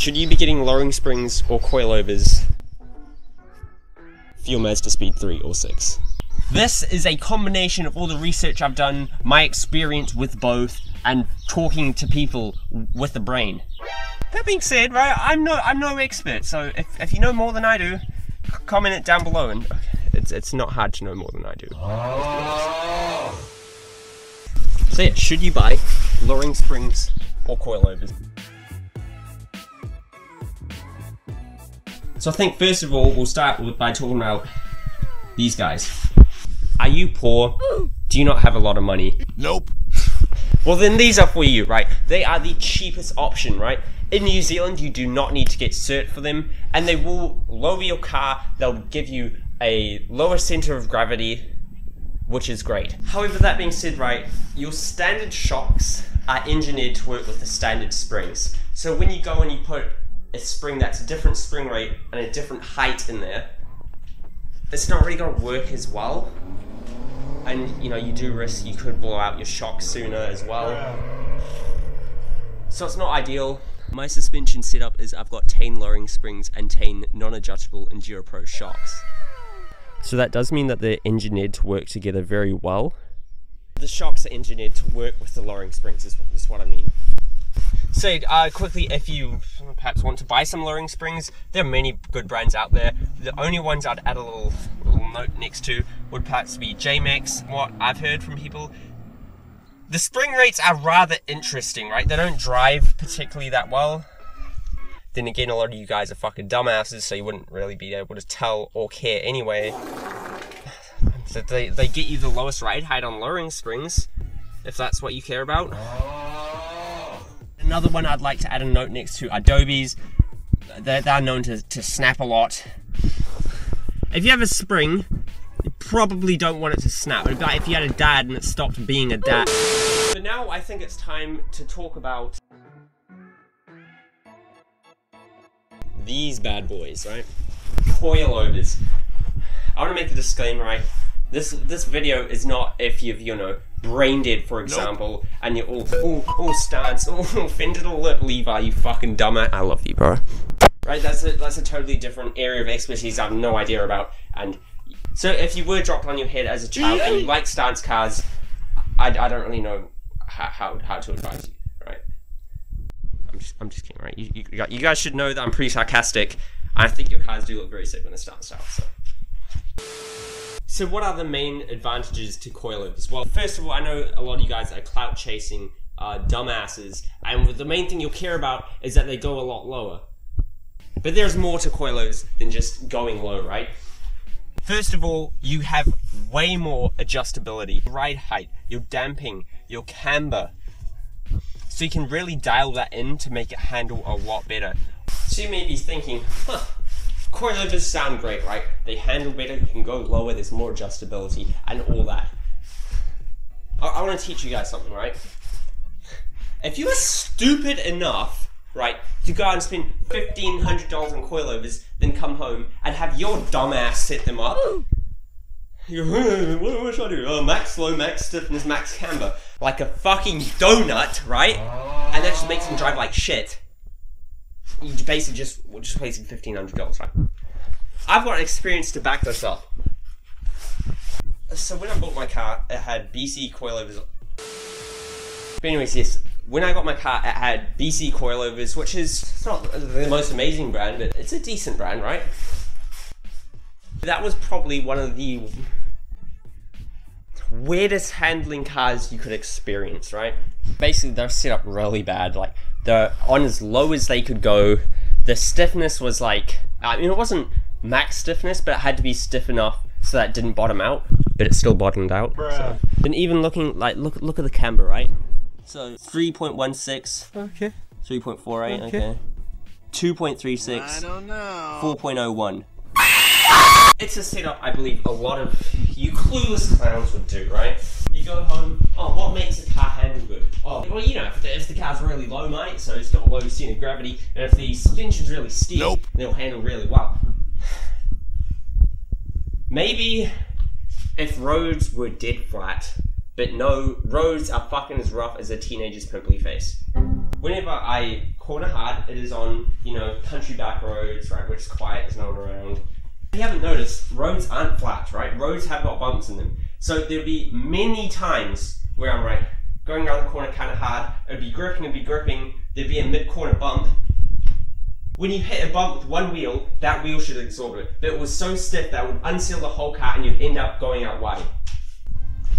Should you be getting lowering springs or coilovers for your Mazda Speed 3 or 6? This is a combination of all the research I've done, my experience with both, and talking to people with a brain. That being said, right, I'm no expert, so if you know more than I do, comment it down below, and it's not hard to know more than I do. So yeah, should you buy lowering springs or coilovers? So I think first of all, we'll start by talking about these guys. Are you poor? Do you not have a lot of money? Nope. Well then these are for you, right? They are the cheapest option, right? In New Zealand, you do not need to get cert for them, and they will lower your car. They'll give you a lower center of gravity, which is great. However, that being said, right, your standard shocks are engineered to work with the standard springs. So when you go and you put a spring that's a different spring rate and a different height in there, it's not really going to work as well. And you know, you do risk you could blow out your shocks sooner as well. So it's not ideal. My suspension setup is I've got 10 lowering springs and 10 non-adjustable Enduro Pro shocks. So that does mean that they're engineered to work together very well. The shocks are engineered to work with the lowering springs is what I mean. So quickly, if you perhaps want to buy some lowering springs, there are many good brands out there. The only ones I'd add a little note next to would perhaps be J-Max. What I've heard from people, the spring rates are rather interesting, right? They don't drive particularly that well. Then again, a lot of you guys are fucking dumbasses, so you wouldn't really be able to tell or care anyway. So they get you the lowest ride height on lowering springs, if that's what you care about. Another one I'd like to add a note next to are Adobe's. They're known to snap a lot. If you have a spring, you probably don't want it to snap. But if you had a dad and it stopped being a dad. But now I think it's time to talk about these bad boys, right? Coilovers. I want to make a disclaimer, right? This video is not if you've, you know, brain dead, for example, nope, and you're all stance, all offended, all lip, Levi, you fucking dumbass. I love you, bro. Right, that's a totally different area of expertise I have no idea about. And so if you were dropped on your head as a child and you like stance cars, I don't really know how to advise you, right? I'm just kidding, right? You guys should know that I'm pretty sarcastic. I think your cars do look very sick when they start style, so. So what are the main advantages to coilovers? Well, first of all, I know a lot of you guys are clout chasing dumbasses, and the main thing you'll care about is that they go a lot lower. But there's more to coilovers than just going low, right? First of all, you have way more adjustability. Ride height, your damping, your camber. So you can really dial that in to make it handle a lot better. So you may be thinking, huh, coilovers sound great, right? They handle better, you can go lower, there's more adjustability, and all that. I want to teach you guys something, right? If you are stupid enough, right, to go out and spend $1,500 on coilovers, then come home and have your dumbass set them up, you go, what should I do? Max slow, max stiffness, max camber. Like a fucking donut, right? And that just makes them drive like shit. You basically just wasting $1,500, right? I've got experience to back this up. So when I bought my car, it had BC coilovers. But anyways, yes, when I got my car, it had BC coilovers, which is, it's not the most amazing brand, but it's a decent brand, right? That was probably one of the weirdest handling cars you could experience, right? Basically, they're set up really bad. Like, they're on as low as they could go. The stiffness was like, I mean, it wasn't max stiffness, but it had to be stiff enough so that it didn't bottom out, but it still bottomed out. So. And even looking, like, look at the camber, right? So 3.16, okay, 3.48, okay, 2.36, I don't know, 4.01. It's a setup I believe a lot of you clueless clowns would do, right? You go home, oh, what makes a car handle good? Oh, well, you know, if the car's really low, mate, so it's got a low center of gravity, and if the suspension's really stiff, nope, then it'll handle really well. Maybe if roads were dead flat, but no, roads are fucking as rough as a teenager's pimply face. Whenever I corner hard, it is on, you know, country back roads, right, which is quiet, there's no one around. If you haven't noticed, roads aren't flat, right? Roads have got bumps in them. So there'll be many times where I'm right, going around the corner kind of hard, it'd be gripping, there'd be a mid-corner bump. When you hit a bump with one wheel, that wheel should absorb it. But it was so stiff that it would unseal the whole car and you'd end up going out wide. I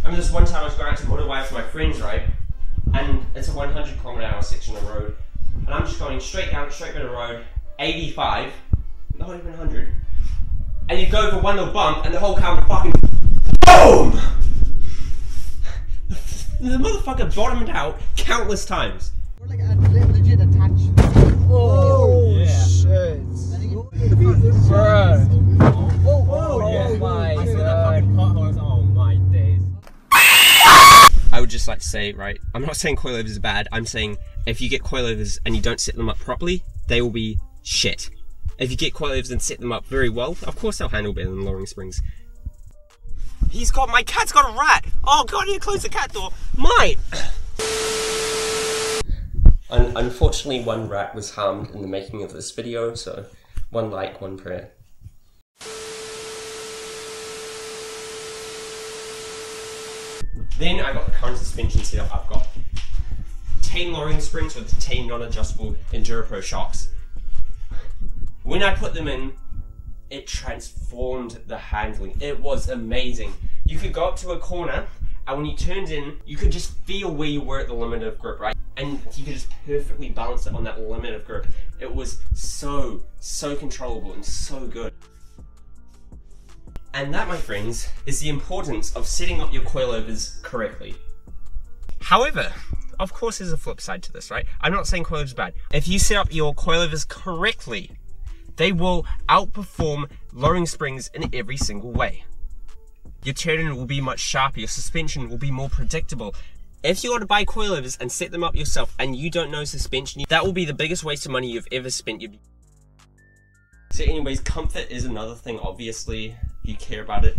remember this one time I was going out to motorway with my friends, right? And it's a 100km/h section of road. And I'm just going straight down, straight bit of road, 85, not even 100. And you go for one little bump and the whole car would fucking BOOM! The motherfucker bottomed out countless times. We're like a legit attached. Oh, yeah. Shit. Oh my god. Oh my days. I would just like to say, right, I'm not saying coilovers is bad, I'm saying if you get coilovers and you don't set them up properly, they will be shit. If you get coilovers and set them up very well, of course they'll handle better than lowering springs. My cat's got a rat! Oh god, I need to close the cat door! Mate! Unfortunately, one rat was harmed in the making of this video, so one like, one prayer. Then I got the current suspension set up. I've got 10 lowering springs with 10 non-adjustable EnduraPro shocks. When I put them in, it transformed the handling. It was amazing. You could go up to a corner, and when you turned in, you could just feel where you were at the limit of grip, right? And you could just perfectly balance it on that limit of grip. It was so controllable and so good. And that, my friends, is the importance of setting up your coilovers correctly. However, of course there's a flip side to this, right? I'm not saying coilovers are bad. If you set up your coilovers correctly, they will outperform lowering springs in every single way. Your turn-in will be much sharper, your suspension will be more predictable. If you want to buy coilovers and set them up yourself and you don't know suspension, that will be the biggest waste of money you've ever spent. So anyways, comfort is another thing, obviously, if you care about it.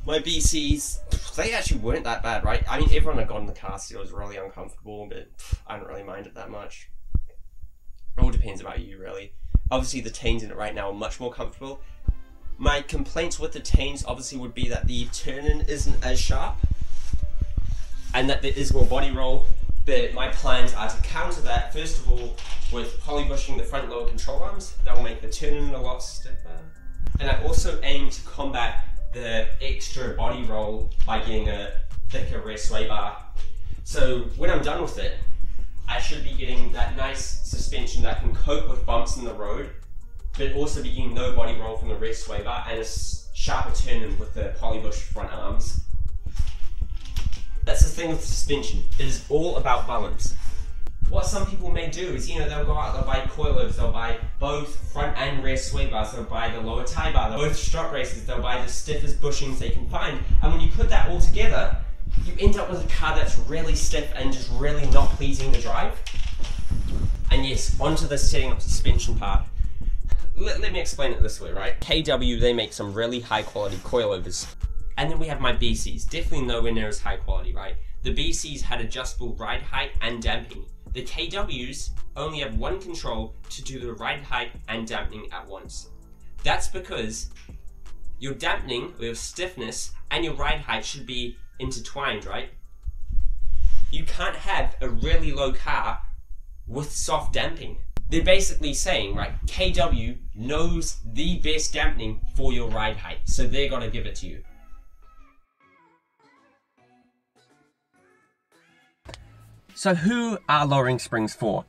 My BCs, they actually weren't that bad, right? I mean, everyone I got in the car still was really uncomfortable, but I don't really mind it that much. It all depends about you, really. Obviously, the teens in it right now are much more comfortable. My complaints with the teens obviously would be that the turn-in isn't as sharp and that there is more body roll, but my plans are to counter that, first of all, with polybushing the front lower control arms. That will make the turn-in a lot stiffer. And I also aim to combat the extra body roll by getting a thicker rear sway bar. So when I'm done with it, I should be getting that nice suspension that can cope with bumps in the road, but also be getting no body roll from the rear sway bar and a sharper turn-in with the polybush front arms. That's the thing with suspension. It is all about balance. What some people may do is, you know, they'll go out, they'll buy coilovers, they'll buy both front and rear sway bars, they'll buy the lower tie bar, both strut races, they'll buy the stiffest bushings they can find, and when you put that all together, you end up with a car that's really stiff and just really not pleasing to drive. And yes, onto the setting up suspension part. Let me explain it this way, right? KW, they make some really high quality coilovers. And then we have my BCs, definitely nowhere near as high quality, right? The BCs had adjustable ride height and damping. The KWs only have one control to do the ride height and dampening at once. That's because your dampening, or your stiffness, and your ride height should be intertwined, right? You can't have a really low car with soft damping. They're basically saying, right, KW knows the best dampening for your ride height, so they're gonna give it to you. So who are lowering springs for?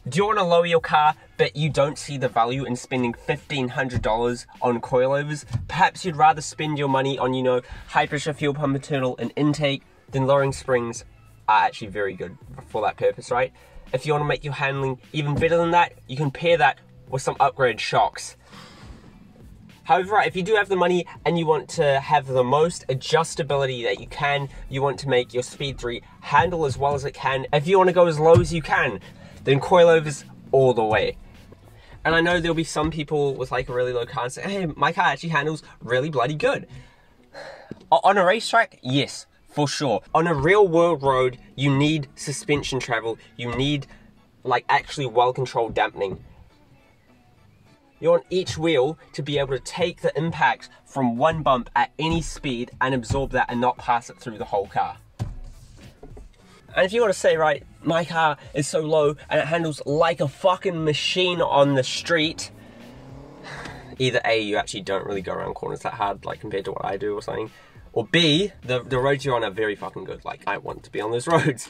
Do you want to lower your car, but you don't see the value in spending $1,500 on coilovers? Perhaps you'd rather spend your money on, you know, high pressure fuel pump internal and intake, then lowering springs are actually very good for that purpose, right? If you want to make your handling even better than that, you can pair that with some upgraded shocks. However, if you do have the money and you want to have the most adjustability that you can, you want to make your Speed 3 handle as well as it can, if you want to go as low as you can, then coilovers all the way. And I know there'll be some people with like a really low car and say, hey, my car actually handles really bloody good. On a racetrack, yes, for sure. On a real world road, you need suspension travel, you need like actually well-controlled dampening. You want each wheel to be able to take the impact from one bump at any speed and absorb that and not pass it through the whole car. And if you want to say, right, my car is so low and it handles like a fucking machine on the street, either A, you actually don't really go around corners that hard, like compared to what I do or something, or B, the roads you're on are very fucking good. Like, I want to be on those roads.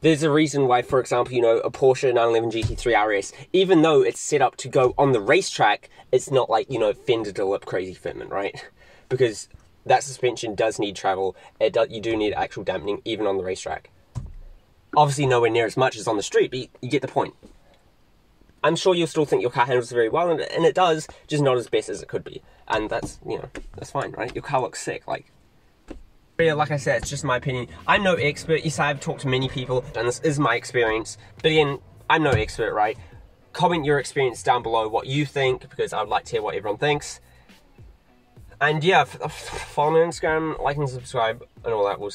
There's a reason why, for example, you know, a Porsche 911 GT3 RS, even though it's set up to go on the racetrack, it's not like, you know, fender to lip crazy fitment, right? Because that suspension does need travel. You do need actual dampening, even on the racetrack. Obviously nowhere near as much as on the street, but you get the point. I'm sure you'll still think your car handles very well, and it does, just not as best as it could be. And that's, you know, that's fine, right? Your car looks sick, like. Yeah, like I said, it's just my opinion. I'm no expert. Yes, I've talked to many people, and this is my experience. But again, I'm no expert, right? Comment your experience down below, what you think, because I would like to hear what everyone thinks. And yeah, follow me on Instagram, like and subscribe, and all that. We'll